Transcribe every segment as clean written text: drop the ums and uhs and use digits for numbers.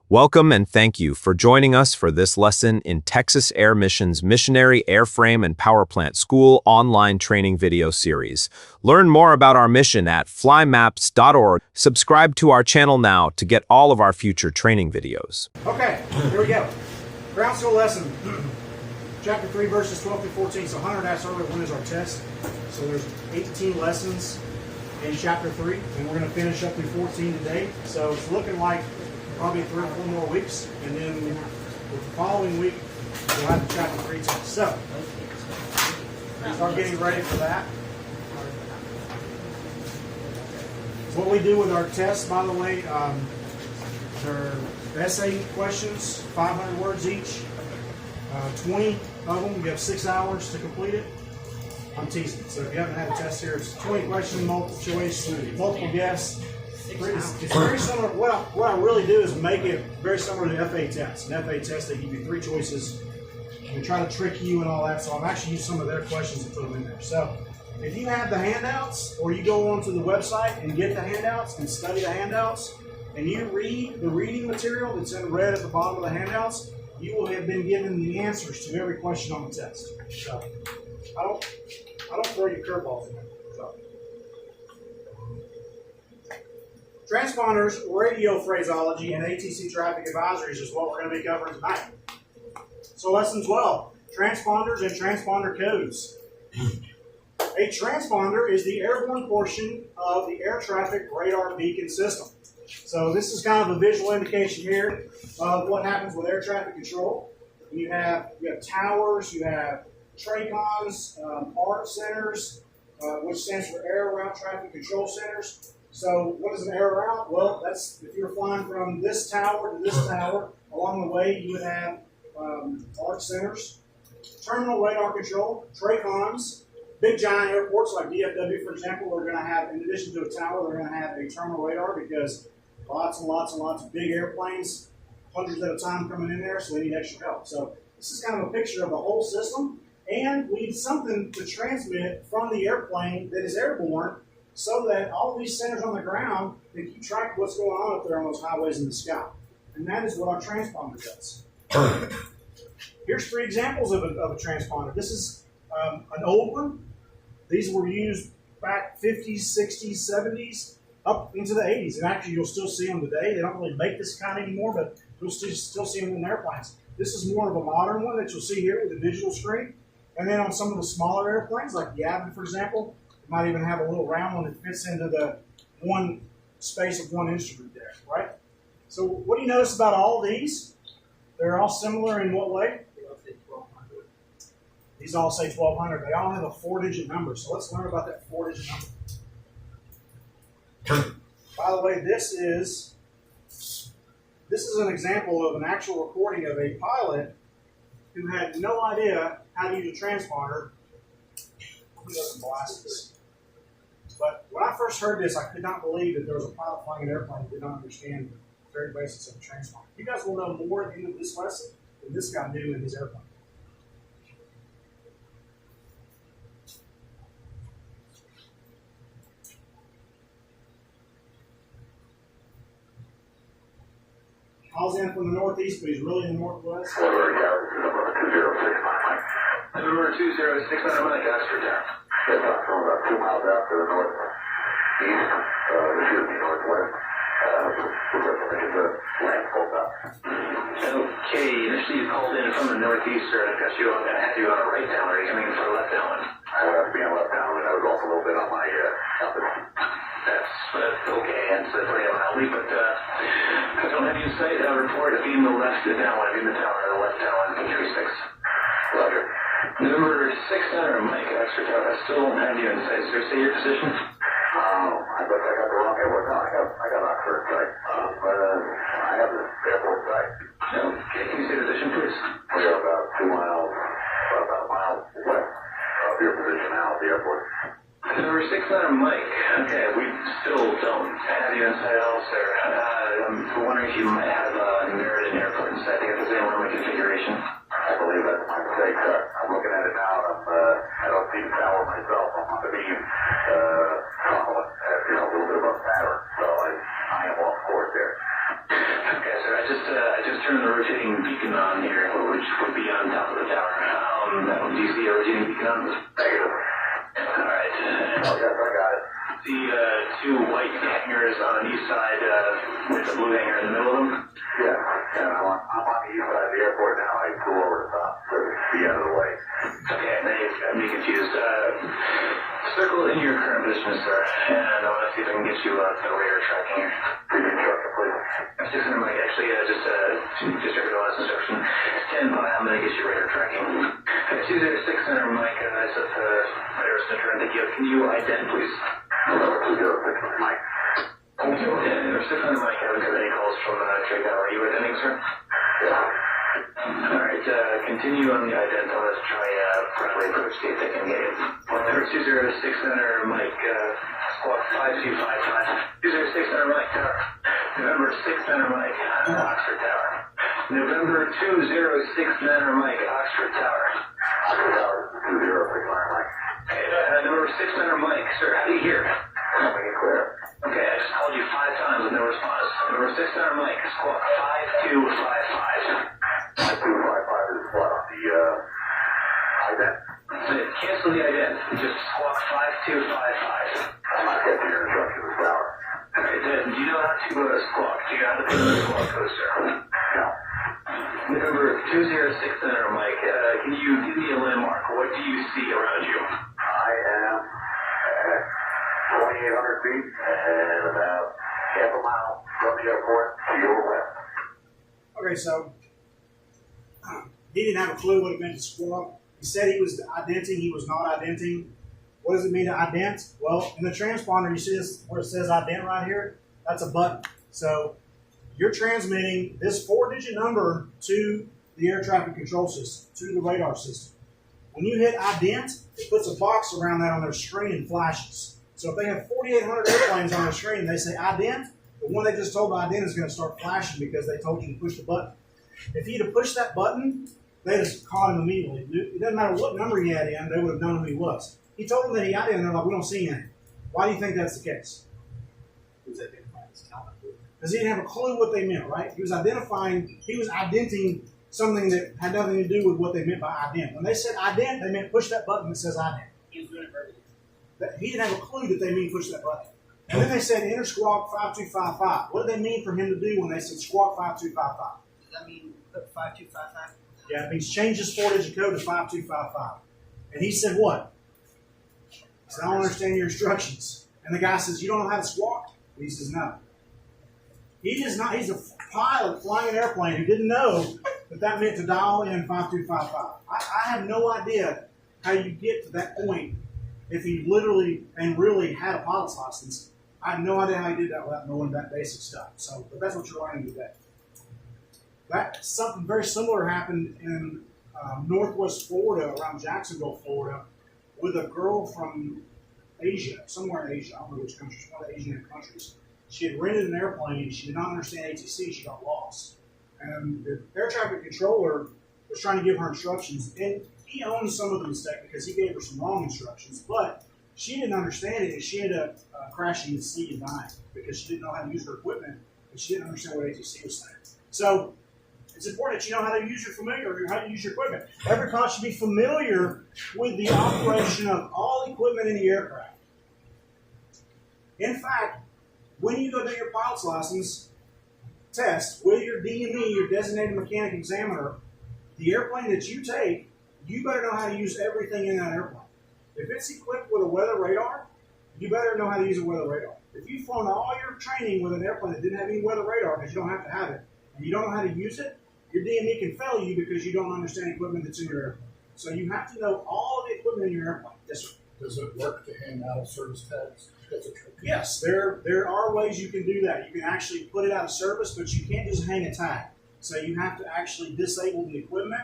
Welcome and thank you for joining us for this lesson in Texas Air Mission's Missionary, Airframe, and Powerplant School online training video series. Learn more about our mission at flymaps.org. Subscribe to our channel now to get all of our future training videos. Okay, here we go. Ground school lesson, chapter 3, verses 12 through 14. So Hunter asked earlier, when is our test? So there's 18 lessons in chapter 3, and we're going to finish up through 14 today. So it's looking like probably 3 or 4 more weeks, and then the following week we'll have the chapter 3 test. So start getting ready for that. So what we do with our tests, by the way, they're essay questions, 500 words each, 20 of them. You have 6 hours to complete it. I'm teasing. So if you haven't had a test here, it's 20 questions, multiple choice, multiple guess. It's very similar. What I really do is make it very similar to FA tests. An FA test, they give you 3 choices and try to trick you and all that. So I've actually used some of their questions and put them in there. So if you have the handouts, or you go onto the website and get the handouts and study the handouts, and you read the reading material that's in red at the bottom of the handouts, you will have been given the answers to every question on the test. So I don't throw you curveballs in there. So. Transponders, radio phrasology, and ATC traffic advisories is what we're going to be covering tonight. So lesson 12, transponders and transponder codes. A transponder is the airborne portion of the air traffic radar beacon system. So this is kind of a visual indication here of what happens with air traffic control. You have towers, you have TRACONs, ARC centers, which stands for Air Route Traffic Control Centers. So what is an air route? Well, that's if you're flying from this tower to this tower, along the way you would have ARC centers, terminal radar control, TRACONs, big giant airports like DFW, for example, are going to have, in addition to a tower, they're going to have a terminal radar because lots and lots and lots of big airplanes, hundreds at a time coming in there, so they need extra help. So this is kind of a picture of the whole system, and we need something to transmit from the airplane that is airborne so that all these centers on the ground can keep track of what's going on up there on those highways in the sky. And that is what our transponder does. Here's 3 examples of a transponder. This is an old one. These were used back 50s, 60s, 70s, up into the 80s. And actually, you'll still see them today. They don't really make this kind anymore, but you'll still see them in airplanes. This is more of a modern one that you'll see here with a digital screen. And then on some of the smaller airplanes, like the Avid, for example, you might even have a little round one that fits into the one space of one instrument there, right? So what do you notice about all of these? They're all similar in what way? These all say 1200. They all have a 4-digit number. So let's learn about that 4-digit number. By the way, this is an example of an actual recording of a pilot who had no idea how to use a transponder. Who doesn't glasses? But when I first heard this, I could not believe that there was a pilot flying an airplane who did not understand the very basics of a transponder. You guys will know more at the end of this lesson than this guy knew in his airplane. Calls in from the northeast, but he's really in the northwest. Number 206 on Mike, Amsterdam. Yes, I'm from about 2 miles out to the northeast, northwest. Okay, initially you called in from the northeast, sir. I've got you on, had you on a right down. Are you coming from left down? I was being left down, and I was also a little bit on my company. That's okay, and it's pretty mildly, but I don't have you in sight. I'll report if you in the left downwind, if you in the tower, the left downwind, 36. Roger. Number 6 center, Mike, extra tower. I still don't have you in sight, sir. Say your position. I bet I got the wrong airport. No, I got Oxford site. I have the airport site. Okay, can you say the position, please? We are about 2 miles, about a mile west of your position now at the airport. Number 6 center, Mike. Okay, we still don't have you in sight at all, sir. I'm wondering if you might have a Meriden airport in sight. I think it's the same one in my configuration. I believe that's my mistake. I'm looking at it now. I don't see the tower myself. I'm on the beam. A little bit of a pattern. So I am off course there. Okay, sir. I just just turned the rotating beacon on here, which would be on top of the tower. Do you see a rotating beacon on? Negative. Alright. Oh, yes, I got it. The two white hangers on the east side with the blue hanger in the middle of them? Yeah, I'm on the east side of the airport now. I go over the top to be out of the way. Okay, now you've got me confused. Circle in your current position, sir, and I want to see if I can get you to radar tracking here. Instructor, please. I'm 600 Mike. Actually, just check the last instruction. Stand by. I'm going to get you radar tracking. 206 Mike. I set the radar center. Thank you. Can you ident, please? 206 Mike. 600 Mike. I haven't got any calls from Trade Tower. Are you identing, sir? Yeah. Alright, continue on the ident. Let's try friendly approach, see if they can get it. 206 Center, Mike, squawk 5255. 206 Center, Mike, Tower. November 6 Center, Mike, Oxford Tower. November 206 Center, Mike, Oxford Tower. Oxford Tower, 206 Center, Mike. Okay, November 6 Center, Mike, sir, how do you hear? Coming in clear. Okay, I just called you 5 times with no response. November 6 Center, Mike, squawk 5255. 5255 is what on the ident? Cancel the ident. Just squawk 5255. I'm not getting your instructions, Tower. Alright, do you know how to squawk? Do you know how to put in the squawk code, sir? No. November 206 Center, Mike, can you give me a landmark? What do you see around you? I am at 2,800 feet and about half a mile from the airport to your west. Okay, so he didn't have a clue what it meant to squawk. He said he was identing. He was not identing. What does it mean to ident? Well, in the transponder, you see this where it says ident right here? That's a button. So you're transmitting this 4-digit number to the air traffic control system, to the radar system. When you hit ident, it puts a box around that on their screen and flashes. So if they have 4,800 airplanes on their screen and they say ident, the one they just told to ident is going to start flashing because they told you to push the button. If he'd have pushed that button, they'd have caught him immediately. It doesn't matter what number he had in, they would have known who he was. He told them that he had it, and they're like, we don't see anything. Why do you think that's the case? Who's identifying as talent? Because he didn't have a clue what they meant, right? He was identing something that had nothing to do with what they meant by ident. When they said ident, they meant push that button that says ident. He was doing it verbally. He didn't have a clue that they mean push that button. And then they said enter squawk 5255. What did they mean for him to do when they said squawk 5255? Does that mean put 5255? Yeah, it means change this 4-digit code to 5255. And he said what? He said, I don't understand your instructions. And the guy says, you don't know how to squawk? And he says, no. He does not. He's a pilot flying an airplane who didn't know that meant to dial in 5255. I have no idea how you get to that point if he literally and really had a pilot's license. I have no idea how he did that without knowing that basic stuff. So, but that's what you're learning today. Something very similar happened in Northwest Florida, around Jacksonville, Florida, with a girl from Asia, somewhere in Asia. I don't know which country, one of the Asian countries. She had rented an airplane. She did not understand ATC. She got lost. And the air traffic controller was trying to give her instructions. And he owned some of the mistake because he gave her some wrong instructions. But she didn't understand it, and she ended up crashing at sea and dying because she didn't know how to use her equipment, and she didn't understand what ATC was saying. So it's important that you know how to use how to use your equipment. Every pilot should be familiar with the operation of all equipment in the aircraft. In fact, when you go do your pilot's license test with your DME, your designated mechanic examiner, the airplane that you take, you better know how to use everything in that airplane. If it's equipped with a weather radar, you better know how to use a weather radar. If you've flown all your training with an airplane that didn't have any weather radar, because you don't have to have it, and you don't know how to use it, your DME can fail you because you don't understand equipment that's in your airplane. So you have to know all of the equipment in your airplane. Yes, sir. Does it work to hand out service tags? That's a trick. Yes, there are ways you can do that. You can actually put it out of service, but you can't just hang a tag. So you have to actually disable the equipment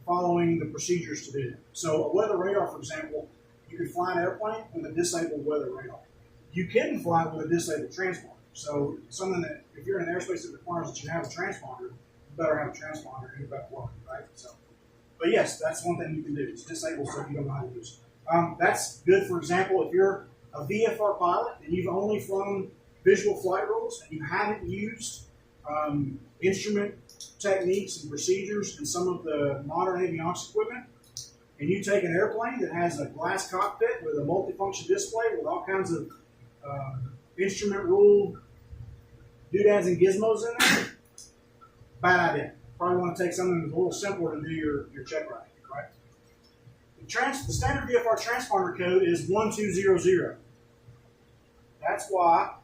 following the procedures to do that. So a weather radar, for example, you can fly an airplane with a disabled weather radar. You can fly with a disabled transponder. So something that, if you're in an airspace that requires that you have a transponder, you better have a transponder and you're about to work, right? So, but yes, that's one thing you can do. It's disable so you don't know how to use it. That's good, for example, if you're a VFR pilot and you've only flown visual flight rules and you haven't used instrument techniques and procedures in some of the modern avionics equipment, and you take an airplane that has a glass cockpit with a multifunction display with all kinds of instrument rule doodads and gizmos in there, bad idea. Probably want to take something that's a little simpler to do your check routing, right? The standard VFR transponder code is 1200. That's why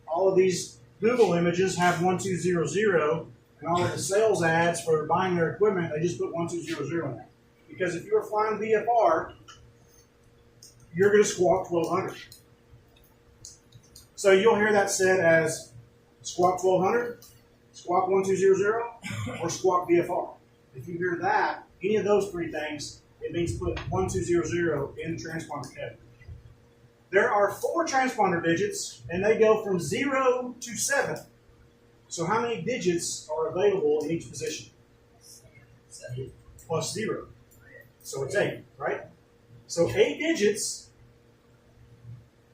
all of these Google images have 1200, and all of the sales ads for buying their equipment, they just put 1200 in there. Because if you're flying VFR, you're going to squawk 1200. So you'll hear that said as squawk 1200, squawk 1200, or squawk VFR. If you hear that, any of those three things, it means put 1200 in the transponder code. There are 4 transponder digits, and they go from 0 to 7. So how many digits are available in each position? 7. Plus 0. So it's 8, right? So 8 digits,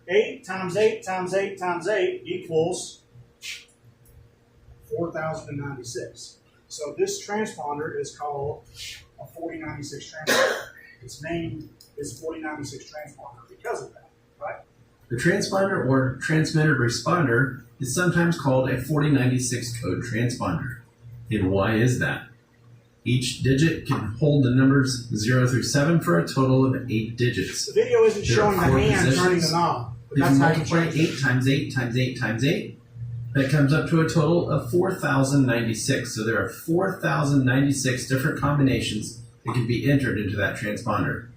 8 times 8 times 8 times 8 equals 4,096. So this transponder is called a 4096 transponder. Its name is 4096 transponder because of that, right? The transponder or transmitted responder is sometimes called a 4096 code transponder. And why is that? Each digit can hold the numbers 0 through 7 for a total of 8 digits. The video isn't There are showing the 4 hand positions. turning the knob. But If that's you how you multiply change it. 8 times 8 times 8 times 8, that comes up to a total of 4,096. So there are 4,096 different combinations that can be entered into that transponder.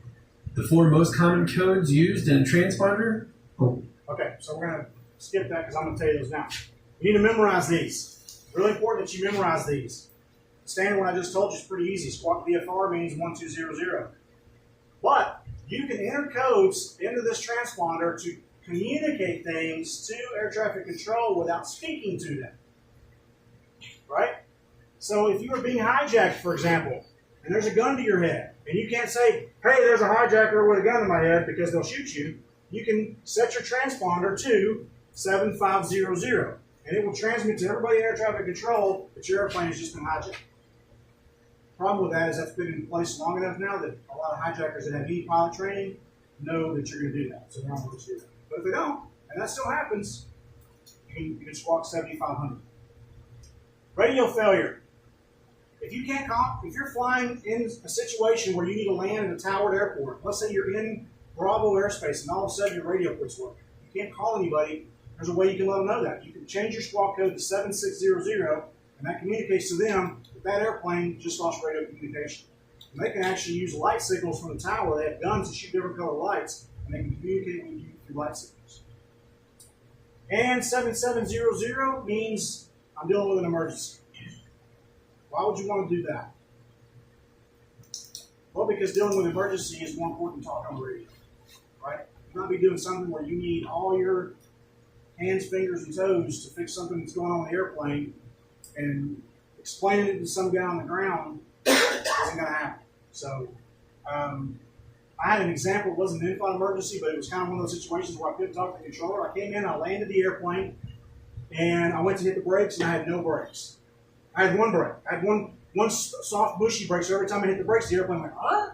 The 4 most common codes used in a transponder. Okay, so we're going to skip that because I'm going to tell you those now. You need to memorize these. Really important that you memorize these. The standard one I just told you is pretty easy. Squawk VFR means 1200. But you can enter codes into this transponder to communicate things to air traffic control without speaking to them. Right? So if you are being hijacked, for example, and there's a gun to your head, and you can't say, hey, there's a hijacker with a gun to my head because they'll shoot you, you can set your transponder to 7500, and it will transmit to everybody in air traffic control that your airplane has just been hijacked. The problem with that is that's been in place long enough now that a lot of hijackers that have any pilot training know that you're going to do that, so they're not going to do that. But if they don't, and that still happens, you can squawk 7500. Radio failure. If you're flying in a situation where you need to land in a towered airport, let's say you're in Bravo airspace and all of a sudden your radio quits working. You can't call anybody. There's a way you can let them know that. You can change your squawk code to 7600, and that communicates to them that that airplane just lost radio communication. And they can actually use light signals from the tower. They have guns that shoot different color lights, and they can communicate with you through light signals. And 7700 means I'm dealing with an emergency. Why would you want to do that? Well, because dealing with emergency is more important than talking on the radio, right? You might be doing something where you need all your hands, fingers, and toes to fix something that's going on in the airplane, and explaining it to some guy on the ground isn't going to happen. So I had an example. It wasn't an in-flight emergency, but it was kind of one of those situations where I couldn't talk to the controller. I came in, I landed the airplane, and I went to hit the brakes, and I had no brakes. I had one brake. I had one soft, bushy brake, so every time I hit the brakes, the airplane went, huh?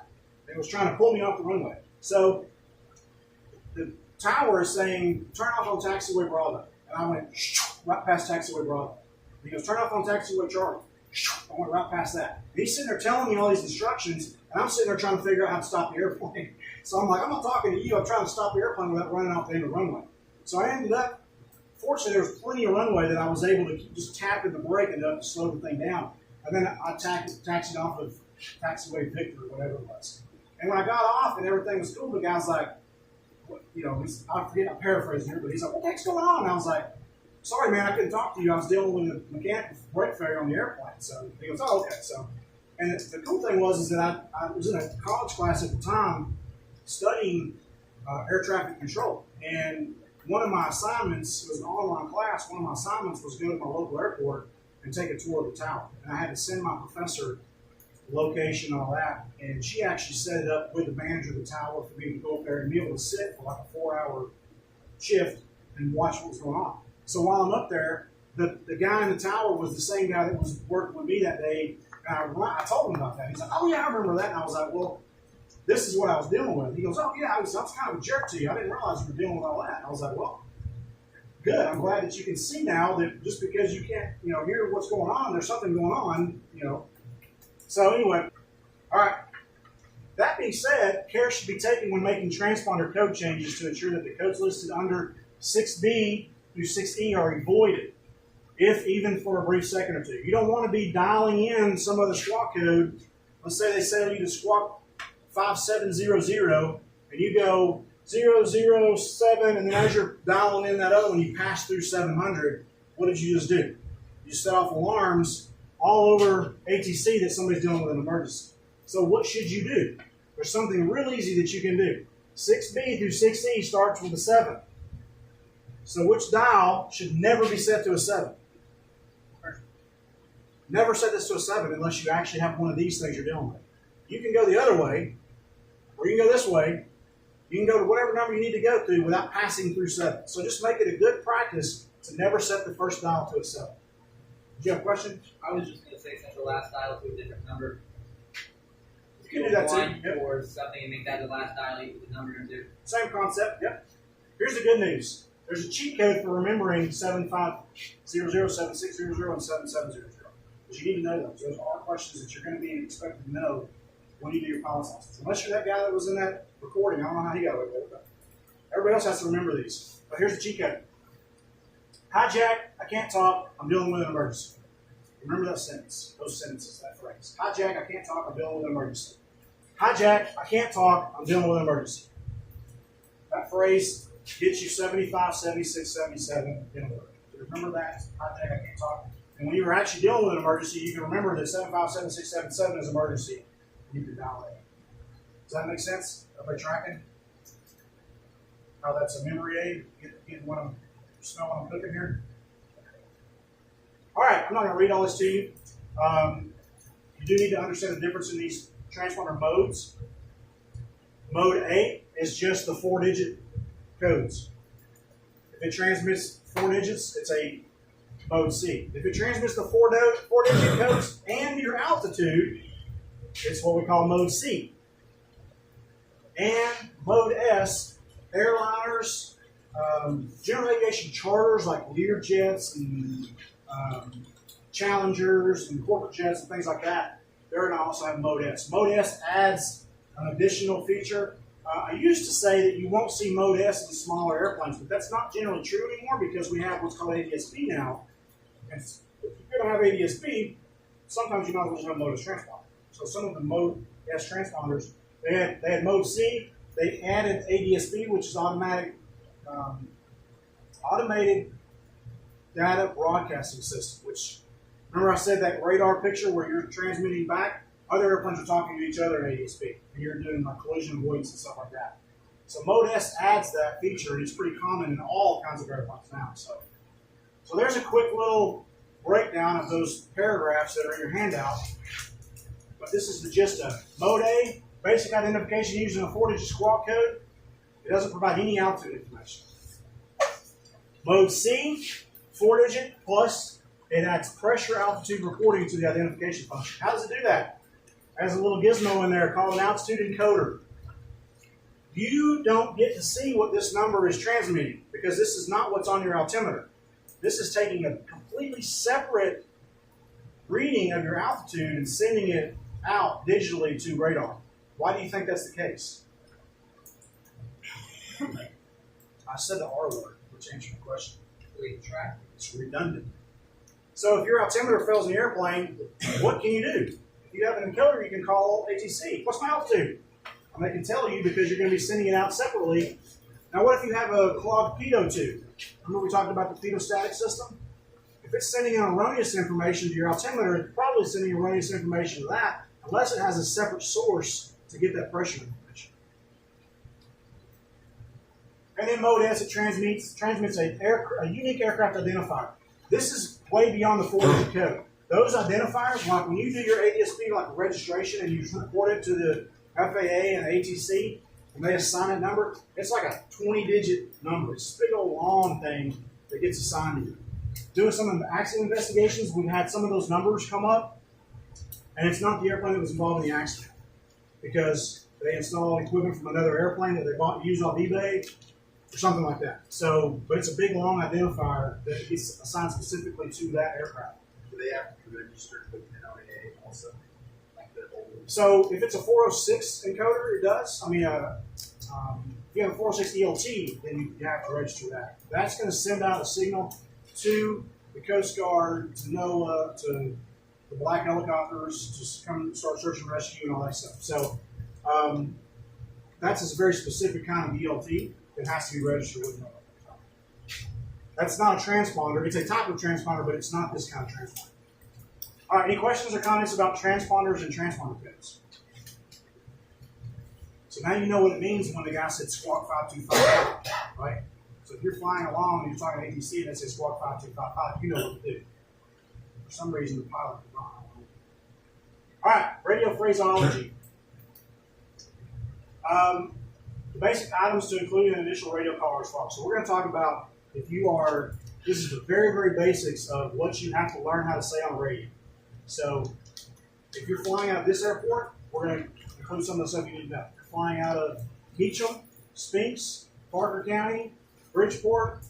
It was trying to pull me off the runway. So the tower is saying, turn off on taxiway Bravo. And I went right past taxiway Bravo. And he goes, turn off on taxiway Charlie. I went right past that. And he's sitting there telling me all these instructions, and I'm sitting there trying to figure out how to stop the airplane. So I'm like, I'm not talking to you. I'm trying to stop the airplane without running off the end of the runway. So I ended up, fortunately, there was plenty of runway that I was able to keep just tapping the brake enough to slow the thing down. And then I taxied off of taxiway Victor or whatever it was. And when I got off and everything was cool, the guy's like, I forget, I'm paraphrasing here, but he's like, what the heck's going on? And I was like, sorry, man, I couldn't talk to you. I was dealing with a mechanical brake failure on the airplane. So he goes, oh, okay. So, and the cool thing was that I was in a college class at the time studying air traffic control. And one of my assignments, it was an online class, one of my assignments was go to my local airport and take a tour of the tower. And I had to send my professor the location and all that. And she actually set it up with the manager of the tower for me to go up there and be able to sit for like a 4-hour shift and watch what was going on. So while I'm up there, the guy in the tower was the same guy that was working with me that day. And I told him about that. He's like, oh, yeah, I remember that. And I was like, well, this is what I was dealing with. He goes, oh, yeah, I was kind of a jerk to you. I didn't realize you were dealing with all that. And I was like, well, good. I'm glad that you can see now that just because you can't, hear what's going on, there's something going on, So anyway, all right. That being said, care should be taken when making transponder code changes to ensure that the codes listed under 6B through 6E are avoided, if even for a brief second or two. You don't want to be dialing in some other squawk code. Let's say they tell you to squawk 5700, and you go 007, and then as you're dialing in that other one, you pass through 700. What did you just do? You set off alarms all over ATC that somebody's dealing with an emergency. So what should you do? There's something real easy that you can do. 6B through 6E starts with a 7. So which dial should never be set to a 7? Never set this to a 7 unless you actually have one of these things you're dealing with. You can go the other way, or you can go this way. You can go to whatever number you need to go to without passing through 7. So just make it a good practice to never set the first dial to a 7. Did you have a question? I was just going to say set the last dial to a different number. You can do that too. Yep. Or something and make that the last dial equal the number into. Same concept, yep. Here's the good news. There's a cheat code for remembering 7500, 7600, and 7700. Because you need to know those. Those are questions that you're going to be expected to know when you do your pilot's license. Unless you're that guy that was in that recording, I don't know how he got away with it, but everybody else has to remember these. But here's the cheat code. Hijack, I can't talk, I'm dealing with an emergency. Remember that sentence, those sentences, that phrase. Hijack, I can't talk, I'm dealing with an emergency. Hijack, I can't talk, I'm dealing with an emergency. That phrase gets you 75, 76, 77 in a word. Remember that. Hijack, I can't talk. And when you're actually dealing with an emergency, you can remember that 75, 76, 77 is an emergency. You can dial it. Does that make sense? Everybody tracking? How that's a memory aid? Get what I'm smell what I'm cooking here? All right, I'm not going to read all this to you. You do need to understand the difference in these transponder modes. Mode A is just the 4-digit codes. If it transmits 4 digits, it's a mode C. If it transmits the 4-digit codes and your altitude, it's what we call mode C. And mode S, airliners, general aviation charters like Learjets and Challengers and corporate jets and things like that, they're going to also have mode S. Mode S adds an additional feature. I used to say that you won't see mode S in smaller airplanes, but that's not generally true anymore because we have what's called ADS-B now. And if you're going to have ADS-B, sometimes you might as well just have mode S transponder. So some of the mode S transponders, they had mode C. They added ADS-B, which is automated data broadcasting system, which, remember I said that radar picture where you're transmitting back? Other airplanes are talking to each other in ADS-B, and you're doing like collision avoidance and stuff like that. So Mode S adds that feature, and it's pretty common in all kinds of airplanes now. So there's a quick little breakdown of those paragraphs that are in your handout, but this is the gist of it. Mode A, basic identification using a 4-digit squawk code. It doesn't provide any altitude information. Mode C, 4-digit, plus it adds pressure altitude reporting to the identification function. How does it do that? It has a little gizmo in there called an altitude encoder. You don't get to see what this number is transmitting because this is not what's on your altimeter. This is taking a completely separate reading of your altitude and sending it out digitally to radar. Why do you think that's the case? I said the R word, which answers the question. It's redundant. So if your altimeter fails in the airplane, what can you do? If you have an encoder, you can call ATC. What's my altitude? And they can tell you because you're going to be sending it out separately. Now what if you have a clogged pitot tube? Remember we talked about the pitot-static system? If it's sending out erroneous information to your altimeter, it's probably sending erroneous information to that, unless it has a separate source to get that pressure information. And in Mode S, it transmits a unique aircraft identifier. This is way beyond the 4-digit code. Those identifiers, like when you do your ADS-B, like registration, and you report it to the FAA and ATC, and they assign a number, it's like a 20-digit number. It's a big old long thing that gets assigned to you. doing some accident investigations, we've had some of those numbers come up, and it's not the airplane that was involved in the accident because they installed equipment from another airplane that they bought and used off eBay or something like that. So, but it's a big long identifier that is assigned specifically to that aircraft. Do they have to be registered with NOAA also? Like the old So if it's a 406 encoder, it does. I mean, if you have a 406 ELT, then you have to register that. That's going to send out a signal to the Coast Guard, to NOAA, to the black helicopters, to come start search and rescue and all that stuff. So that's a very specific kind of ELT that has to be registered with NOAA. That's not a transponder. It's a type of transponder, but it's not this kind of transponder. All right, any questions or comments about transponders and transponder codes? So now you know what it means when the guy said squawk 5255, right? So if you're flying along and you're talking to ATC and it says squawk 5255, you know what to do. For some reason, the pilot did not. All right, radio phraseology. The basic items to include in an initial radio call response. So we're going to talk about if you are, this is the very, very basics of what you have to learn how to say on the radio. So if you're flying out of this airport, we're going to include some of the stuff you need to know. If you're flying out of Meacham, Spinks, Parker County, Bridgeport,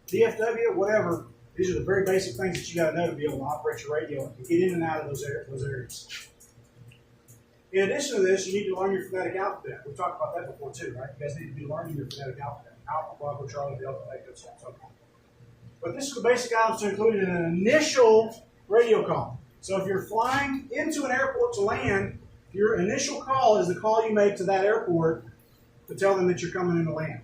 DFW, whatever, these are the very basic things that you got to know to be able to operate your radio and get in and out of those areas. In addition to this, you need to learn your phonetic alphabet. We've talked about that before too, right? You guys need to be learning your phonetic alphabet. Alpha, Bravo, Charlie, Delta, Echo, so on and so forth. But this is the basic items to include in an initial radio call. So if you're flying into an airport to land, your initial call is the call you make to that airport to tell them that you're coming in to land.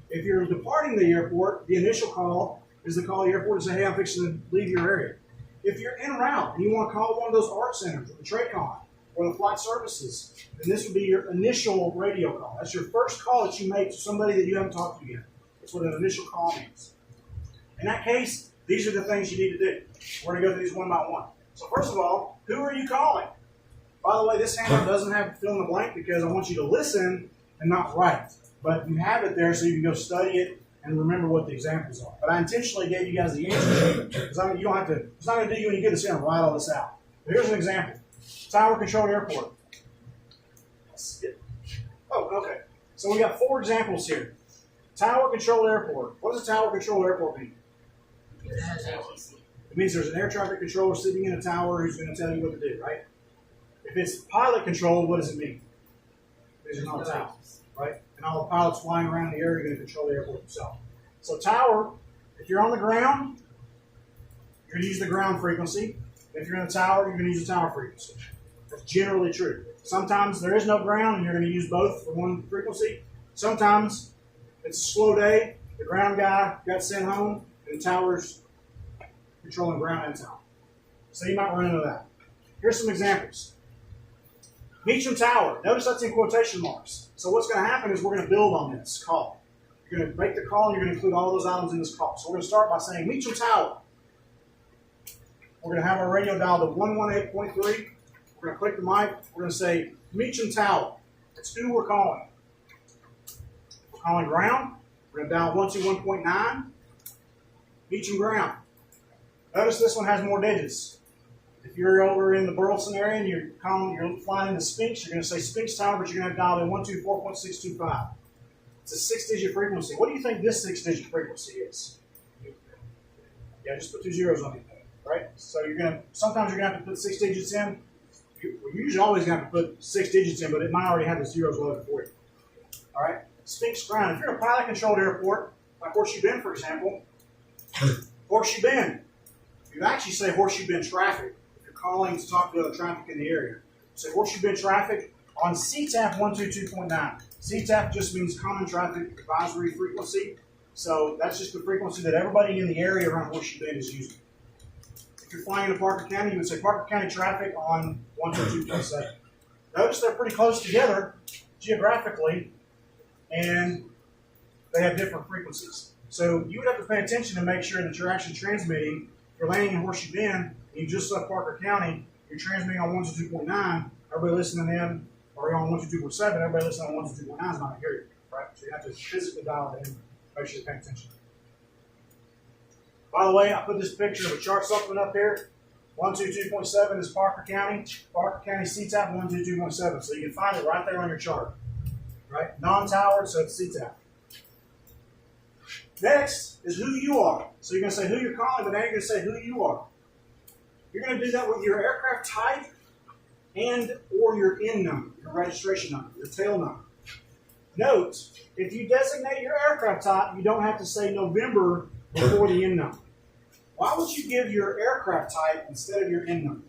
If you're departing the airport, the initial call is the call to the airport to say, hey, I'm fixing to leave your area. If you're en route and you want to call one of those art centers or the TRACON or the flight services, then this would be your initial radio call. That's your first call that you make to somebody that you haven't talked to yet. That's what an initial call means. In that case, these are the things you need to do. We're going to go through these one by one. So first of all, who are you calling? By the way, this handout doesn't have fill in the blank because I want you to listen and not write. But you have it there so you can go study it and remember what the examples are. But I intentionally gave you guys the answer because you don't have to. It's not going to do you any good to sit and write all this out. But here's an example: tower controlled airport. Oh, okay. So we got 4 examples here. Tower controlled airport. What does a tower controlled airport mean? It means there's an air traffic controller sitting in a tower who's going to tell you what to do, right? If it's pilot controlled, what does it mean? These are not towers, right? And all the pilots flying around the area are going to control the airport themselves. So tower, if you're on the ground, you're going to use the ground frequency. If you're in a tower, you're going to use the tower frequency. That's generally true. Sometimes there is no ground and you're going to use both for one frequency. Sometimes it's a slow day, the ground guy got sent home, and the tower's controlling ground and tower. So you might run into that. Here's some examples. Meacham Tower. Notice that's in quotation marks. So what's going to happen is we're going to build on this call. You're going to make the call and you're going to include all those items in this call. So we're going to start by saying Meacham Tower. We're going to have our radio dial to 118.3. We're going to click the mic. We're going to say Meacham Tower. That's who we're calling. We're calling ground. We're going to dial 121.9. Meacham ground. Notice this one has more digits. If you're over in the Burleson area and you're flying into Spinks, you're going to say Spinks Tower, but you're going to dial in 124.625. It's a 6-digit frequency. What do you think this 6-digit frequency is? Yeah, just put 2 zeros on it, right? So sometimes you're going to have to put 6 digits in. You're usually always going to have to put 6 digits in, but it might already have the zeros loaded for you. All right? Spinks ground. If you're in a pilot-controlled airport, like Horseshoe Bend, for example, Horseshoe Bend, you actually say Horseshoe Bend traffic if you're calling to talk to other traffic in the area. Say Horseshoe Bend traffic on CTAP 122.9. CTAP just means Common Traffic Advisory Frequency. So that's just the frequency that everybody in the area around Horseshoe Bend is using. If you're flying into Parker County, you would say Parker County traffic on 122.7. Notice they're pretty close together geographically, and they have different frequencies. So you would have to pay attention to make sure that you're actually transmitting. If you're landing in Horseshoe Bend, and you just left Parker County, you're transmitting on 122.9, everybody listening in, or on 122.7, everybody listening on 122.9 is not going to hear you, right? So you have to physically dial it in, make sure you're paying attention. By the way, I put this picture of a chart supplement up here. 122.7 is Parker County. Parker County CTAP 122.7. So you can find it right there on your chart. Right? Non-towered, so it's CTAP. Next is who you are. So you're going to say who you're calling, but now you're going to say who you are. You're going to do that with your aircraft type and or your IN number, your registration number, your tail number. Note, if you designate your aircraft type, you don't have to say November before the IN number. Why would you give your aircraft type instead of your IN number?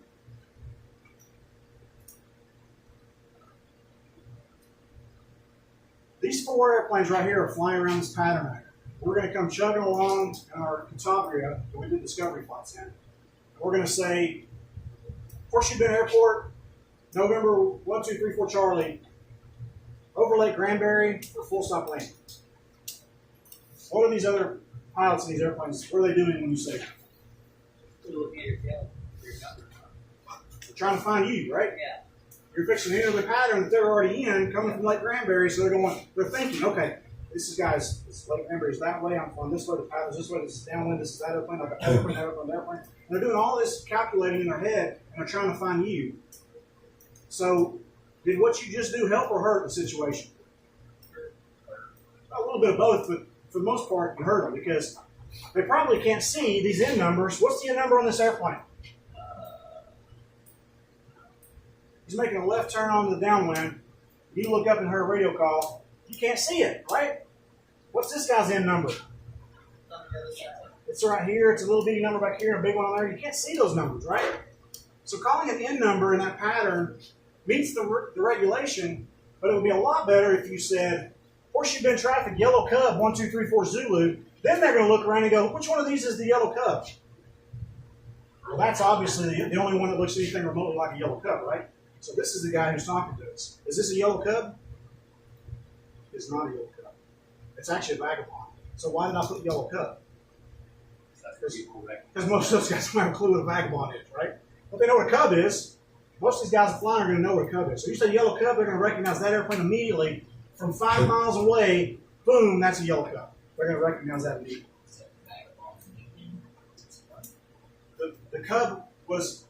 These 4 airplanes right here are flying around this pattern right here. We're going to come chugging along in our Cantabria that we did discovery flights in. We're going to say, Horseshoe Bend Airport, November 1234 Charlie, over Lake Granbury for full stop landing. What are these other pilots in these airplanes? What are they doing when you say that? They're trying to find you, right? Yeah. You're fixing to enter the pattern that they're already in, coming from Lake Granbury, so they're thinking, okay, this Lake Granbury is that way, I'm going this way, the pattern's this way, this is downwind, this is that airplane, I've got that airplane, that airplane, that airplane. And they're doing all this calculating in their head, and they're trying to find you. So, did what you just do help or hurt the situation? A little bit of both, but for the most part, it hurt them because they probably can't see these IN numbers. What's the IN number on this airplane? He's making a left turn onto the downwind. You look up and hear a radio call. You can't see it, right? What's this guy's IN number? It's right here. It's a little bitty number back here and a big one on there. You can't see those numbers, right? So calling an IN number in that pattern meets the regulation, but it would be a lot better if you said, Horseshoe Bend traffic, yellow cub, 1234 Zulu. Then they're going to look around and go, which one of these is the yellow cub? Well, that's obviously the only one that looks anything remotely like a yellow cub, right? So this is the guy who's talking to us. Is this a yellow cub? It's not a yellow cub. It's actually a vagabond. So why did I put yellow cub? Because most of those guys don't have a clue what a vagabond is, right? But they know what a cub is. Most of these guys flying are going to know what a cub is. So you say yellow cub, they're going to recognize that airplane immediately. From 5 miles away, boom, that's a yellow cub. They're going to recognize that immediately. The cub was,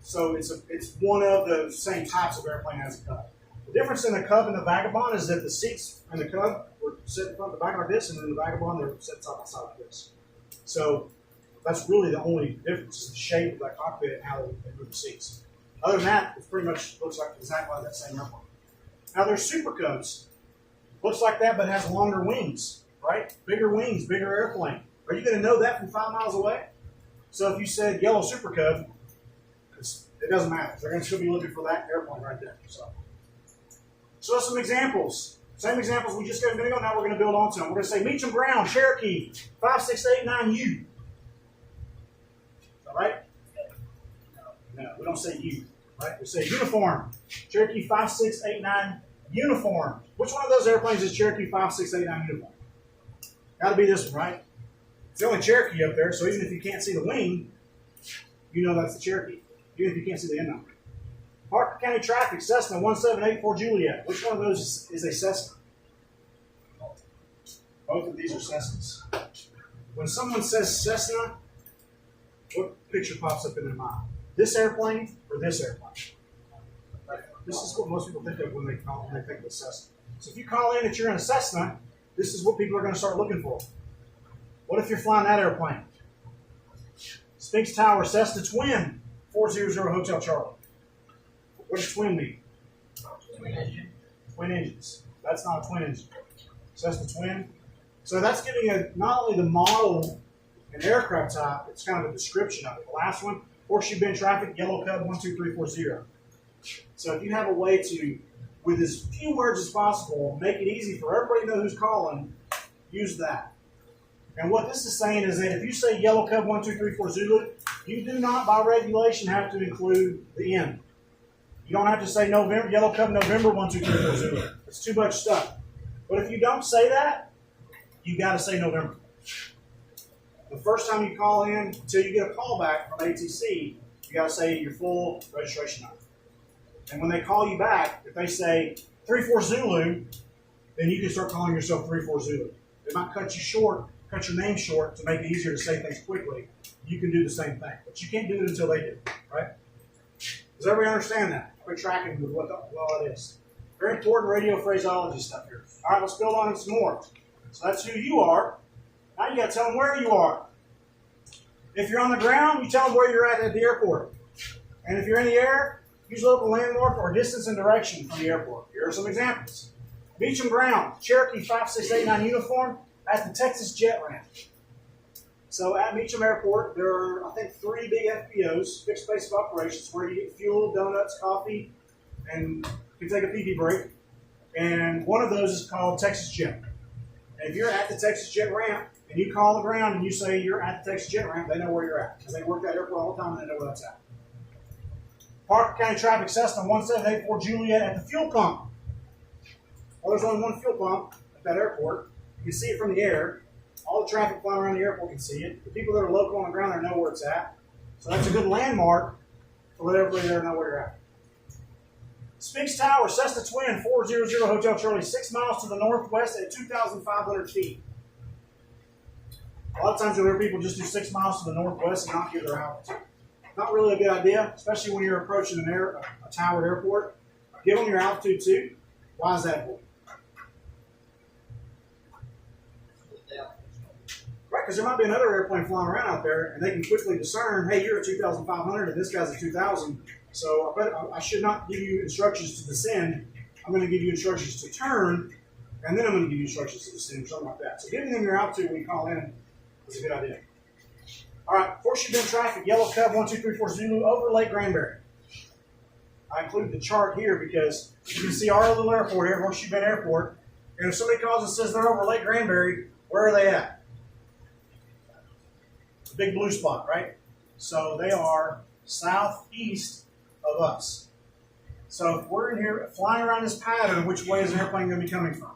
so it's one of the same types of airplane as a cub. The difference in the cub and the vagabond is that the seats in the cub were set in front of the back like this, and in the vagabond they're set side by side like this. So that's really the only difference is the shape of that cockpit and how they move the seats. Other than that, it pretty much looks like exactly like that same airplane. Now there's Super Cubs. Looks like that, but has longer wings, right? Bigger wings, bigger airplane. Are you going to know that from 5 miles away? So if you said yellow Super Cub, it doesn't matter. They're going to still be looking for that airplane right there. So some examples. Same examples we just got a minute ago. Now we're going to build onto them. We're going to say Meacham Brown, Cherokee, 5689U. Is that right? No, we don't say U. Right? We say uniform. Cherokee 5689 uniform. Which one of those airplanes is Cherokee 5689 uniform? Got to be this one, right? It's the only Cherokee up there, so even if you can't see the wing, you know that's the Cherokee. Even if you can't see the IN number. Parker County Traffic, Cessna 1784 Juliet. Which one of those is a Cessna? Both of these are Cessnas. When someone says Cessna, what picture pops up in their mind? This airplane or this airplane? This is what most people think of when they think of a Cessna. So if you call in that you're in a Cessna, this is what people are going to start looking for. What if you're flying that airplane? Sphinx Tower, Cessna Twin, 400 Hotel Charlie. What does twin mean? Twin engine. Twin engines. That's not a twin engine. Cessna Twin. So that's giving not only the model and aircraft type, it's kind of a description of it. The last one, Horseshoe Bend Traffic, Yellow Cub 12340. So if you have a way to, with as few words as possible, make it easy for everybody to know who's calling, use that. And what this is saying is that if you say Yellow Cub 1234 Zulu, you do not, by regulation, have to include the N. You don't have to say November, Yellow Cub November 1234 Zulu. It's too much stuff. But if you don't say that, you got to say November. The first time you call in, until you get a call back from ATC, you got to say your full registration number. And when they call you back, if they say 34 Zulu, then you can start calling yourself 34 Zulu. They might cut you short cut your name short to make it easier to say things quickly, you can do the same thing. But you can't do it until they do, right? Does everybody understand that? Quit tracking with what it is. Very important radio phraseology stuff here. All right, let's build on it some more. So that's who you are. Now you got to tell them where you are. If you're on the ground, you tell them where you're at the airport. And if you're in the air, use local landmark or distance and direction from the airport. Here are some examples. Beecham Ground, Cherokee 5689 uniform at the Texas Jet Ramp. So at Beecham Airport, there are, I think, 3 big FBOs, fixed base of operations, where you get fuel, donuts, coffee, and you can take a pee-pee break. And one of those is called Texas Jet. And if you're at the Texas Jet Ramp, and you call the ground and you say you're at the Texas Jet Ramp, they know where you're at. Because they work that airport all the time and they know where that's at. Parker County Traffic Cessna 1784 Juliet at the fuel pump. Well, there's only one fuel pump at that airport. You can see it from the air. All the traffic flying around the airport can see it. The people that are local on the ground there know where it's at. So that's a good landmark to let everybody there know where you're at. Spinks Tower, Cessna Twin, 400 Hotel Charlie, 6 miles to the northwest at 2,500 feet. A lot of times you'll hear people just do 6 miles to the northwest and not give their altitude. Not really a good idea, especially when you're approaching a towered airport. Give them your altitude too. Why is that important? Right, because there might be another airplane flying around out there, and they can quickly discern, hey, you're at 2,500, and this guy's at 2,000. So I should not give you instructions to descend. I'm going to give you instructions to turn, and then I'm going to give you instructions to descend, or something like that. So giving them your altitude when you call in is a good idea. All right, Horseshoe Bend traffic, Yellow Cub 1234 Zulu over Lake Granbury. I included the chart here because you can see our little airport here, Horseshoe Bend Airport. And if somebody calls and says they're over Lake Granbury, where are they at? The big blue spot, right? So they are southeast of us. So if we're in here flying around this pattern, which way is the airplane going to be coming from?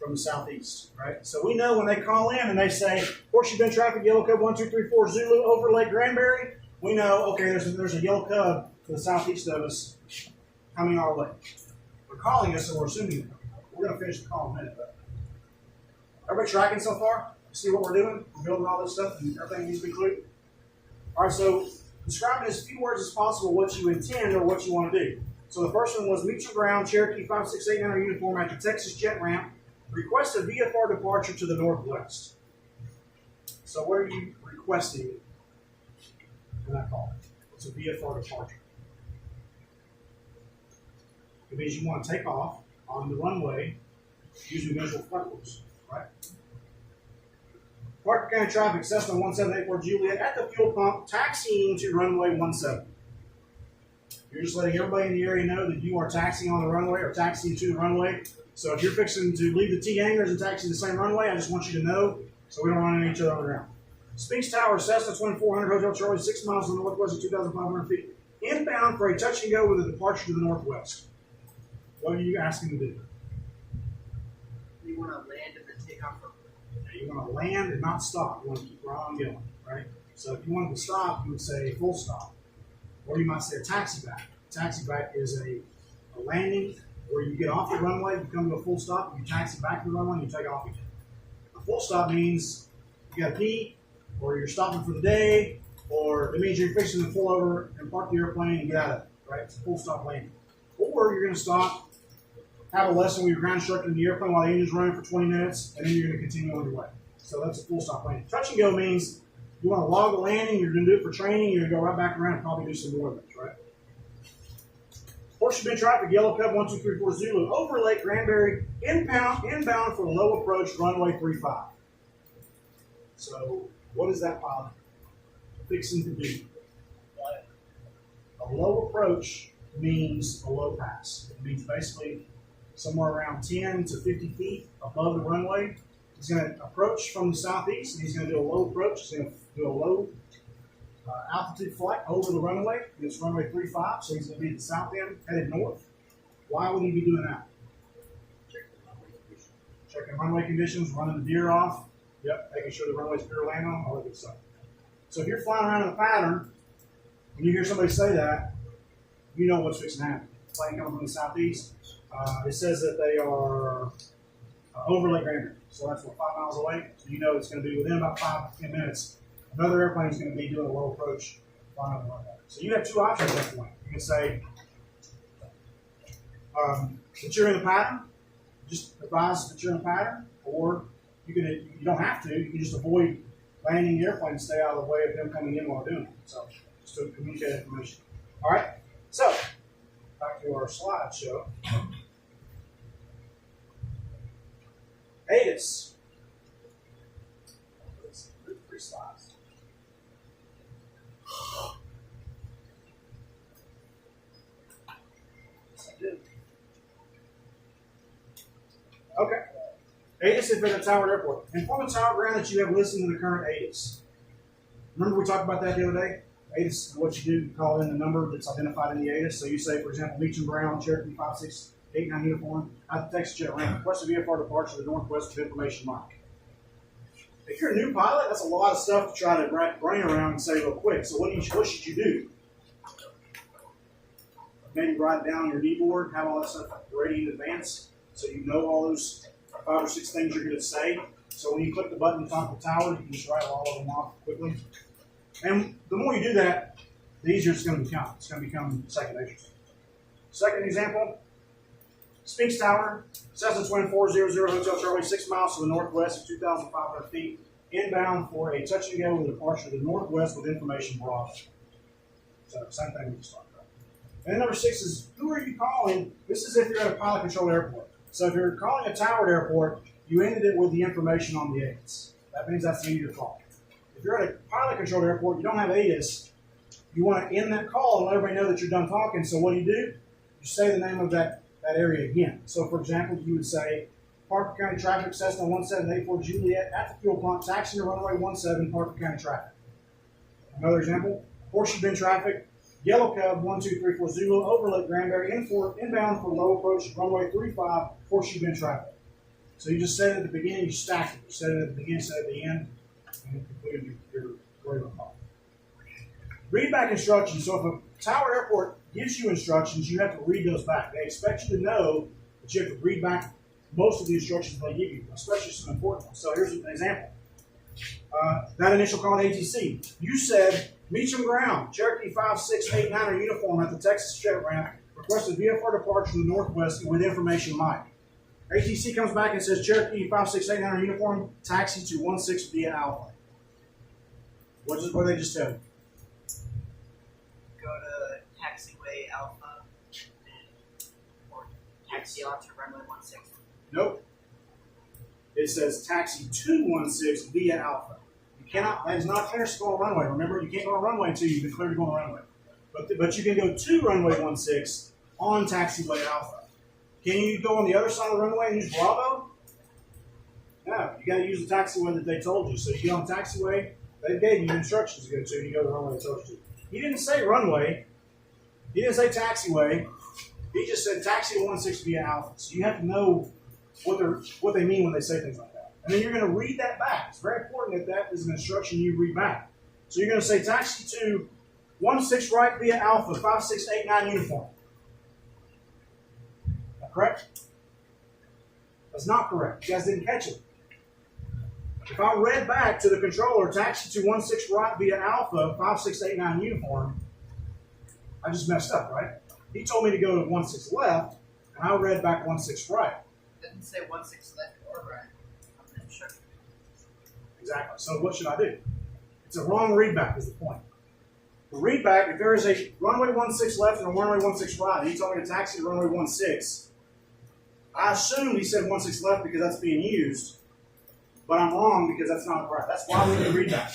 From the southeast, right? So we know when they call in and they say, Horseshoe Bend traffic, Yellow Cub 1234 Zulu over Lake Granbury, we know, okay, there's a Yellow Cub to the southeast of us coming our way. They're calling us, and we're assuming we're going to finish the call in a minute. But everybody tracking so far? See what we're doing? We're building all this stuff, and everything needs to be clear. All right, so describe in as few words as possible what you intend or what you want to do. So the first one was meet your ground, Cherokee 5689 uniform at the Texas Jet Ramp. Request a VFR departure to the northwest. So what are you requesting in that call? What's a VFR departure? It means you want to take off on the runway using visual flight rules, right? Parker County traffic, Cessna 1784 Juliet at the fuel pump, taxiing to runway 17. You're just letting everybody in the area know that you are taxiing on the runway or taxiing to the runway. So if you're fixing to leave the T hangars and taxi the same runway, I just want you to know so we don't run into each other on the ground. Spinks Tower, Cessna 2400 Hotel Charlie, 6 miles to the northwest at 2,500 feet. Inbound for a touch and go with a departure to the northwest. What are you asking to do? You want to land and then take off from You want to land and not stop. You want to keep right on going, right? So if you wanted to stop, you would say full stop. Or you might say a taxi back. A taxi back is a landing where you get off the runway, you come to a full stop, you taxi back to the runway, and you take off again. A full stop means you got to pee, or you're stopping for the day, or it means you're fixing to pull over and park the airplane and get out of it, right? It's a full stop landing. Or you're going to stop, have a lesson with your ground instructor in the airplane while the engine's running for 20 minutes, and then you're going to continue on your way. So that's a full stop landing. Touch and go means you want to log the landing, you're going to do it for training, you're going to go right back around and probably do some more of those, right? Horseshoe Bend traffic, Yellow Cub 1234 Zulu over Lake Granbury, inbound for low approach runway 35. So what is that pilot fixing to do? A low approach means a low pass. It means basically somewhere around 10 to 50 feet above the runway. He's going to approach from the southeast, and he's going to do a low approach. He's going to do a low altitude flight over the runway. It's runway 35, so he's going to be at the south end, headed north. Why would he be doing that? Checking runway conditions, running the deer off. Yep, making sure the runway's clear to land on, all that good stuff. So if you're flying around in a pattern, and you hear somebody say that, you know what's fixing to happen. Plane coming from the southeast. It says that they are over Lake Granbury. So that's 5 miles away. So you know it's going to be within about 5 to 10 minutes. Another airplane is going to be doing a low approach flying over like that. So you have two options at that point. You can say that you're in the pattern, just advise that you're in the pattern, or you don't have to. You can just avoid landing the airplane and stay out of the way of them coming in while doing it. So just to communicate information. All right. So back to our slideshow. ATIS. Three slides. Yes, I did. Okay. ATIS if at a towered airport. Inform the tower ground that you have listened to the current ATIS. Remember we talked about that the other day? ATIS is what you do. You call in the number that's identified in the ATIS. So you say, for example, Meacham Brown, Cherokee 5689 uniform, out the Texas Jet Ramp, request a VFR departure to the northwest of information mark. If you're a new pilot, that's a lot of stuff to try to brain around and say real quick. So what should you do? Maybe write it down on your keyboard, have all that stuff ready in advance, so you know all those 5 or 6 things you're going to say. So when you click the button on top of the tower, you can just write all of them off quickly. And the more you do that, the easier it's going to become. It's going to become second nature. Second example, Sphinx Tower, Cessna Twin 400 Hotel Charlie, 6 miles to the northwest of 2,500 feet, inbound for a touch and go with a departure to the northwest with information brought. So same thing we just talked about. And then number 6 is, who are you calling? This is if you're at a pilot controlled airport. So if you're calling a towered airport, you ended it with the information on the ATIS. That means that's the end of your call. If you're at a pilot controlled airport, you don't have ATIS, you want to end that call and let everybody know that you're done talking. So what do? You say the name of that area again. So for example, you would say, Parker County Traffic, Cessna 1784 Juliet at the fuel pump, taxi to runway 17, Parker County Traffic. Another example, Horseshoe Bend Traffic, Yellow Cub 1234 Zulu, over Lake Granbury, inbound for low approach, runway 35, Horseshoe Bend Traffic. So you just said it at the beginning, you stack it. You said it at the beginning, you said it at the end, and you completed your regular call. Read back instructions. So if a tower airport gives you instructions, you have to read those back. They expect you to know that you have to read back most of the instructions they give you, especially some important ones. So here's an example. That initial call to ATC. You said, Meacham Ground, Cherokee 5689 uniform at the Texas Jet Ramp, requested VFR departure to the northwest with information Mike. ATC comes back and says, Cherokee 5689 uniform, taxi to 16 via Alpha. What did they just tell you? Go to taxiway Alpha or taxi on to runway 16. Nope. It says taxi to 16 via Alpha. You cannot, that is not clear to go on runway. Remember, you can't go on runway until you've been cleared to go on runway. But you can go to runway 16 on taxiway Alpha. Can you go on the other side of the runway and use Bravo? No, you got to use the taxiway that they told you. So you get on the taxiway, they gave you instructions to go to, and you go to the runway they told you to. He didn't say runway. He didn't say taxiway. He just said taxi to 16 via Alpha. So you have to know what they mean when they say things like that. And then you're going to read that back. It's very important that that is an instruction you read back. So you're going to say taxi to 16 right via Alpha, 5689 uniform. Is that correct? That's not correct. You guys didn't catch it. If I read back to the controller, taxi to 16 right via Alpha, 5689 uniform, I just messed up, right? He told me to go to 16 left, and I read back 16 right. Didn't say 16 left or right. I'm not sure. Exactly. So what should I do? It's a wrong readback is the point. The readback, if there is a runway 16 left and a runway 16 right, and he told me to taxi to runway 16, I assumed he said 16 left because that's being used, but I'm wrong because that's not right. That's why we need to read back.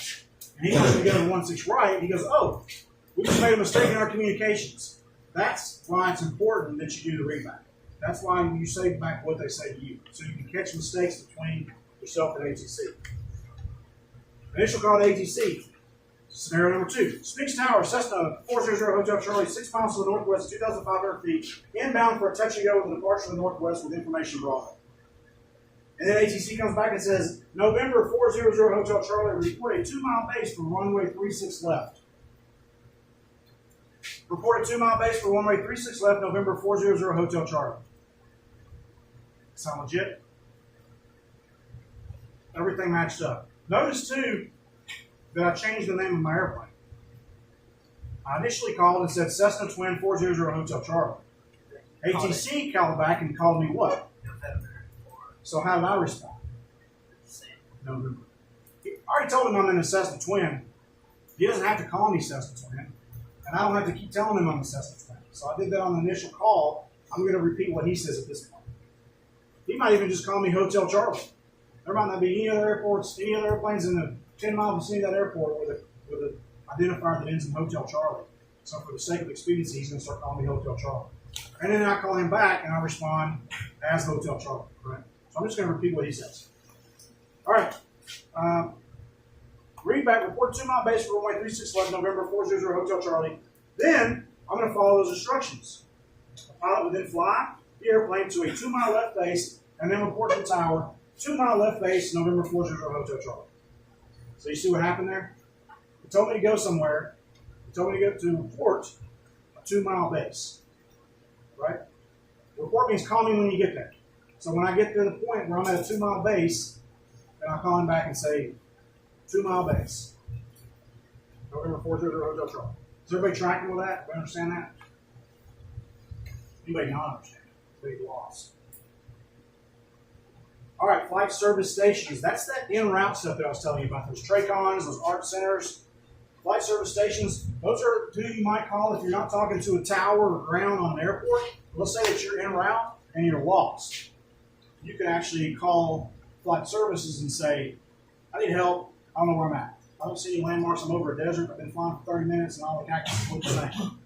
And he wants me to go to 16 right, and he goes, oh, we just made a mistake in our communications. That's why it's important that you do the readback. That's why you say back what they say to you, so you can catch mistakes between yourself and ATC. Initial call to ATC. Scenario number 2. Sphinx Tower, Cessna 400 Hotel Charlie, 6 miles to the northwest, 2,500 feet, inbound for a touch and go with a departure to the northwest with information brought. And then ATC comes back and says, November 400 Hotel Charlie, report a 2-mile base for runway 36 left. Report a 2-mile base for runway 36 left, November 400 Hotel Charlie. Sound legit? Everything matched up. Notice too that I changed the name of my airplane. I initially called and said Cessna Twin 400 Hotel Charlie. ATC called back and called me what? So how did I respond? November. I already told him I'm in a Cessna Twin. He doesn't have to call me Cessna Twin, and I don't have to keep telling him I'm a Cessna Twin. So I did that on the initial call. I'm going to repeat what he says at this point. He might even just call me Hotel Charlie. There might not be any other airports, any other airplanes in the 10-mile vicinity of that airport with an identifier that ends in Hotel Charlie. So for the sake of expediency, he's going to start calling me Hotel Charlie. And then I call him back, and I respond as Hotel Charlie. Right? So I'm just going to repeat what he says. All right. Read back, report 2-mile base for runway 3611, November 40 Hotel Charlie. Then I'm going to follow those instructions. The pilot would then fly the airplane to a 2-mile left base and then report to the tower, 2-mile left base, November 40 Hotel Charlie. So you see what happened there? He told me to go somewhere. He told me to go to report a 2-mile base. Right? Report means call me when you get there. So when I get to the point where I'm at a 2-mile base, then I'll call him back and say, 2-mile base. November 40 Hotel Charlie. Is everybody tracking with that? Do you understand that? Anybody not understand it? Big loss. All right, flight service stations. That's that en route stuff that I was telling you about. Those TRACONs, those ART centers. Flight service stations, those are who you might call if you're not talking to a tower or ground on an airport. Let's say that you're en route and you're lost. You can actually call flight services and say, I need help. I don't know where I'm at. I don't see any landmarks. I'm over a desert. I've been flying for 30 minutes and all the cactus look the same.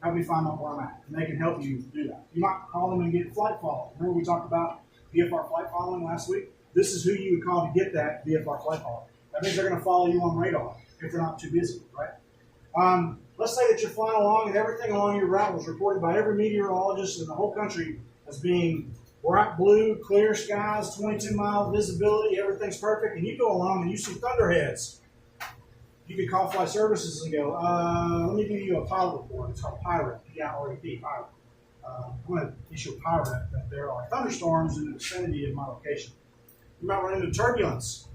Help me find out where I'm at. And they can help you do that. You might call them and get flight follow. Remember we talked about VFR flight following last week? This is who you would call to get that VFR flight follow. That means they're going to follow you on radar if they're not too busy, right? Let's say that you're flying along and everything along your route was reported by every meteorologist in the whole country as being bright blue, clear skies, 22-mile visibility, everything's perfect, and you go along and you see thunderheads. You can call flight services and go, let me give you a pilot report. It's called PIRAT, P-I-R-A-T, PIRAT. I'm going to issue a PIRAT that there are thunderstorms in the vicinity of my location. You might run into turbulence.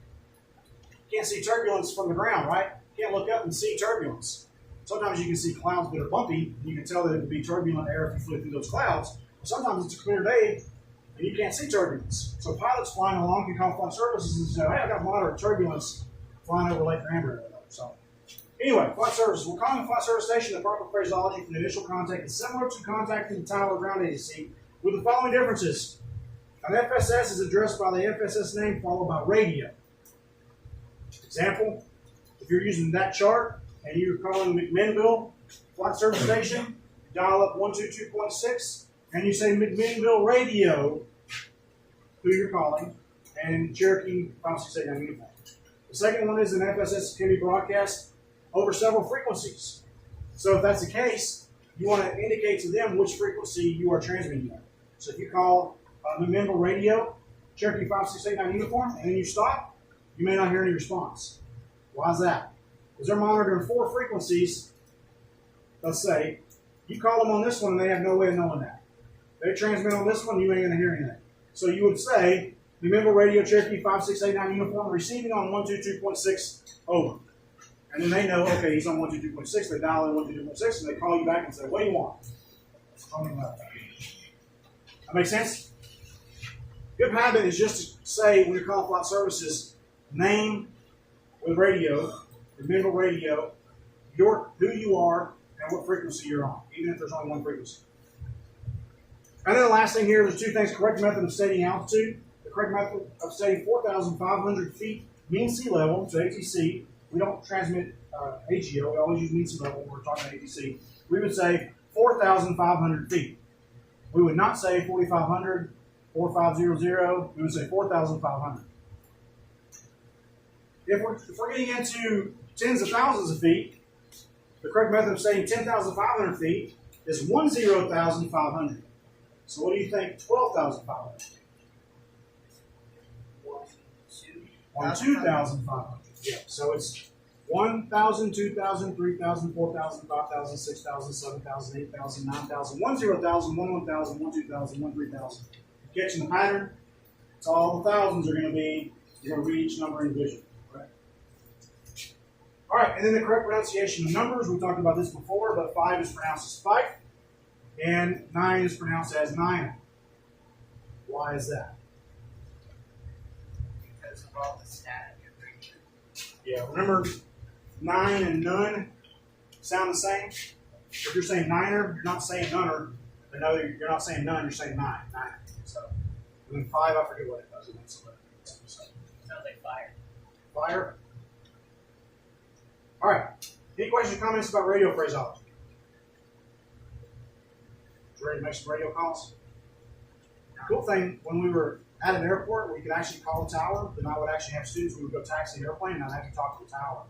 You can't see turbulence from the ground, right? You can't look up and see turbulence. Sometimes you can see clouds that are bumpy, and you can tell that it would be turbulent air if you flew through those clouds. But sometimes it's a clear day, and you can't see turbulence. So pilots flying along can call flight services and say, hey, I've got moderate turbulence flying over Lake Granbury. So anyway, flight services. We're calling the flight service station the proper phraseology for the initial contact is similar to contacting the tower or ground agency with the following differences. An FSS is addressed by the FSS name followed by radio. Example, if you're using that chart and you're calling McMinnville flight service station, dial up 122.6 and you say McMinnville radio, who you're calling, and Cherokee 5689 uniform. The second one is an FSS can be broadcast over several frequencies. So if that's the case, you want to indicate to them which frequency you are transmitting at. So if you call McMinnville radio, Cherokee 5689 uniform, and then you stop, you may not hear any response. Why is that? Because they're monitoring 4 frequencies, let's say. You call them on this one, and they have no way of knowing that. They transmit on this one, you ain't going to hear anything. So you would say, McMinnville radio, Cherokee 5689 uniform, receiving on 122.6, over. And then they know, okay, he's on 122.6. They dial in 122.6, and they call you back and say, what do you want? Tell me about that. That makes sense? Good habit is just to say, when you call flight services, name with radio, McMinnville radio, who you are, and what frequency you're on, even if there's only one frequency. And then the last thing here, there's 2 things. Correct method of stating altitude. The correct method of stating 4,500 feet mean sea level, so ATC. We don't transmit AGO. We always use mean sea level when we're talking ATC. We would say 4,500 feet. We would not say 4,500, 4,500. We would say 4,500. If we're getting into tens of thousands of feet, the correct method of stating 10,500 feet is 10,500. So what do you think 12,500? 2,500. Yeah. So it's 1,000, 2,000, 3,000, 4,000, 5,000, 6,000, 7,000, 8,000, 9,000, 10,000, 11,000, 12,000, 13,000. Catching the pattern? So all the thousands are going to be You're going to read each number individually. Right? All right, and then the correct pronunciation of numbers. We talked about this before, but 5 is pronounced as Spike, and 9 is pronounced as Nine. Why is that? Because of all the static. Yeah, remember 9 and none sound the same? If you're saying niner, you're not saying nunner. And no, you're not saying none, you're saying nine. So, and then 5, I forget what it does. Sounds like fire. Fire. All right. Any questions or comments about radio phraseology? You ready to make some radio calls? The cool thing, when we were at an airport, we could actually call a tower. Then I would actually have students, we would go taxi an airplane, and I'd have to talk to the tower,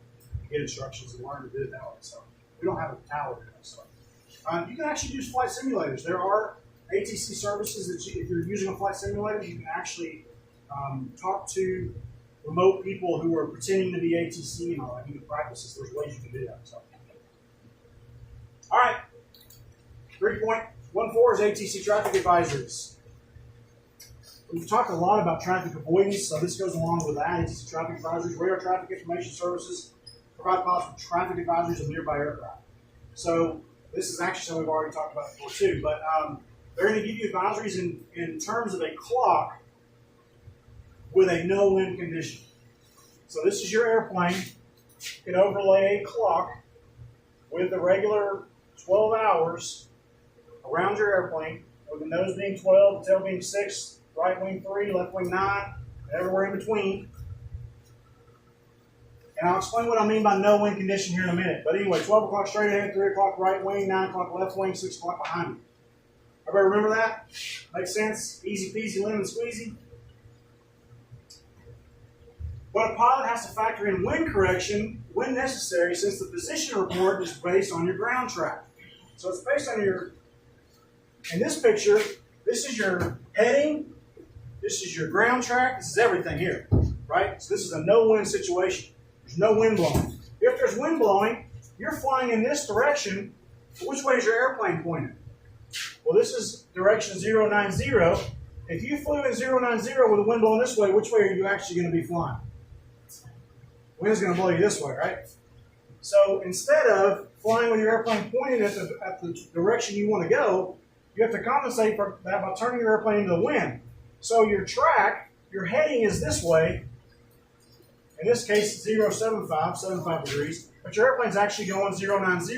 get instructions, and learn to do it that way. So we don't have a tower here. So you can actually use flight simulators. There are ATC services that if you're using a flight simulator, you can actually talk to remote people who are pretending to be ATC and all that. You can practice this. There's ways you can do that. So. All right. 3.14 is ATC Traffic Advisories. We've talked a lot about traffic avoidance, so this goes along with that. ATC Traffic Advisories, radar traffic information services, provide possible traffic advisories of nearby aircraft. So this is actually something we've already talked about before too, but they're going to give you advisories in terms of a clock with a no wind condition. So this is your airplane. You can overlay a clock with the regular 12 hours around your airplane, with the nose being 12, the tail being 6, right wing 3, left wing 9, and everywhere in between. And I'll explain what I mean by no wind condition here in a minute. But anyway, 12 o'clock straight ahead, 3 o'clock right wing, 9 o'clock left wing, 6 o'clock behind you. Everybody remember that? Makes sense? Easy peasy, lemon squeezy. But a pilot has to factor in wind correction when necessary, since the position report is based on your ground track. So it's based on your, in this picture, this is your heading, this is your ground track, this is everything here, right? So this is a no wind situation. There's no wind blowing. If there's wind blowing, you're flying in this direction. Which way is your airplane pointed? Well, this is direction 090. If you flew in 090 with the wind blowing this way, which way are you actually going to be flying? The wind's going to blow you this way, right? So instead of flying with your airplane pointed at the direction you want to go, you have to compensate for that by turning your airplane into the wind. So your track, your heading is this way. In this case, 75 degrees, but your airplane's actually going 090.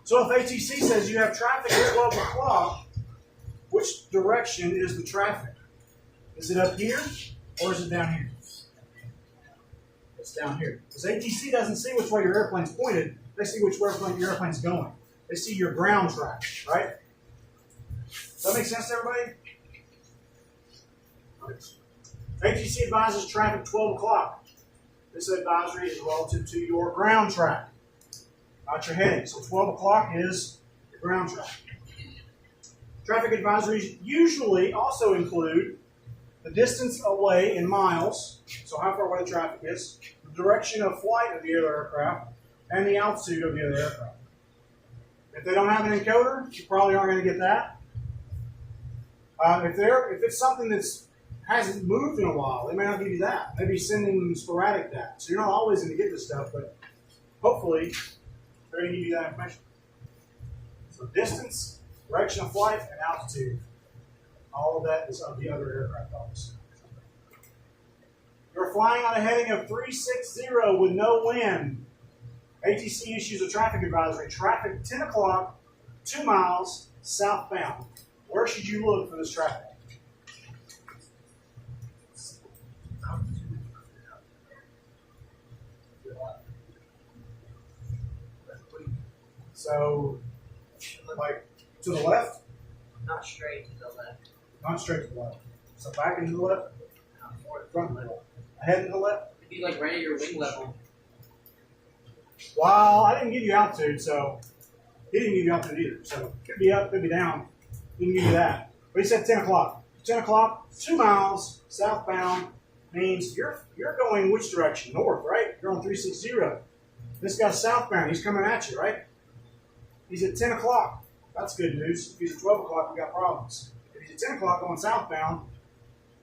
So if ATC says you have traffic at 12 o'clock, which direction is the traffic? Is it up here or is it down here? It's down here. Because ATC doesn't see which way your airplane's pointed, they see which way your airplane's going. They see your ground track, right? Does that make sense to everybody? ATC advises traffic 12 o'clock. This advisory is relative to your ground track, not your heading. So 12 o'clock is your ground track. Traffic advisories usually also include the distance away in miles, so how far away the traffic is, the direction of flight of the other aircraft, and the altitude of the other aircraft. If they don't have an encoder, you probably aren't going to get that. If it's something that's hasn't moved in a while, they may not give you that. Maybe sending sporadic data. So you're not always going to get this stuff, but hopefully they're going to give you that information. So distance, direction of flight, and altitude. All of that is of the other aircraft, obviously. You're flying on a heading of 360 with no wind. ATC issues a traffic advisory. Traffic 10 o'clock, 2 miles, southbound. Where should you look for this traffic? So, like, to the left? Not straight to the left. Not straight to the left. So back into the left? Front to the left. Ahead to the left? It'd be like right at your wing level. Well, I didn't give you altitude, so he didn't give you altitude either. So could be up, could be down. He didn't give you that. But he said 10 o'clock. 10 o'clock, 2 miles, southbound, means you're going which direction? North, right? You're on 360. This guy's southbound. He's coming at you, right? He's at 10 o'clock. That's good news. If he's at 12 o'clock, we got problems. If he's at 10 o'clock going southbound,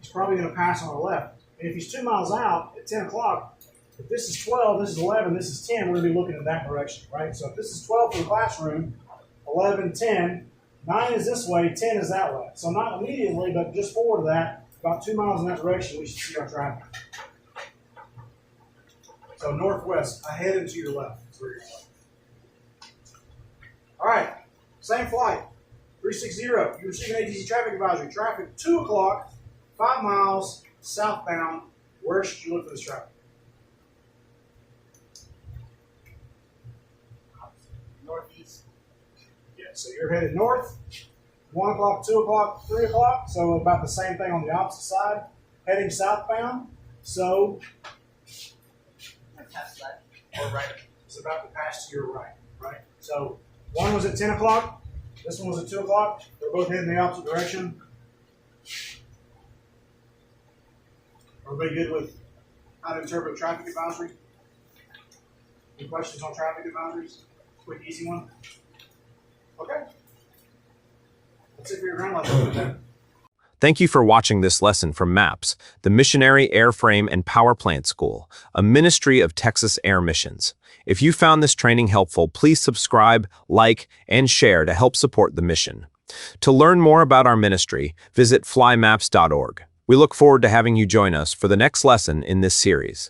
he's probably going to pass on the left. And if he's 2 miles out at 10 o'clock, if this is 12, this is 11, this is 10, we're going to be looking in that direction, right? So if this is 12 for the classroom, 11, 10, 9 is this way, 10 is that way. So not immediately, but just forward of that, about 2 miles in that direction, we should see our traffic. So northwest, ahead and to your left is where you're going. All right, same flight, 360. You receive an ATC traffic advisory. Traffic 2 o'clock, 5 miles southbound. Where should you look for this traffic? Northeast. Yeah, so you're headed north, 1 o'clock, 2 o'clock, 3 o'clock. So about the same thing on the opposite side. Heading southbound, so Pass left or right. it's about to pass to your right, right? So one was at 10 o'clock, this one was at 2 o'clock. They're both heading the opposite direction. Everybody good with how to interpret traffic advisory? Any questions on traffic advisories? Quick, easy one. Okay. That's it for your ground level. Thank you for watching this lesson from MAPS, the Missionary, Airframe, and Powerplant School, a ministry of Texas Air Missions. If you found this training helpful, please subscribe, like, and share to help support the mission. To learn more about our ministry, visit flymaps.org. We look forward to having you join us for the next lesson in this series.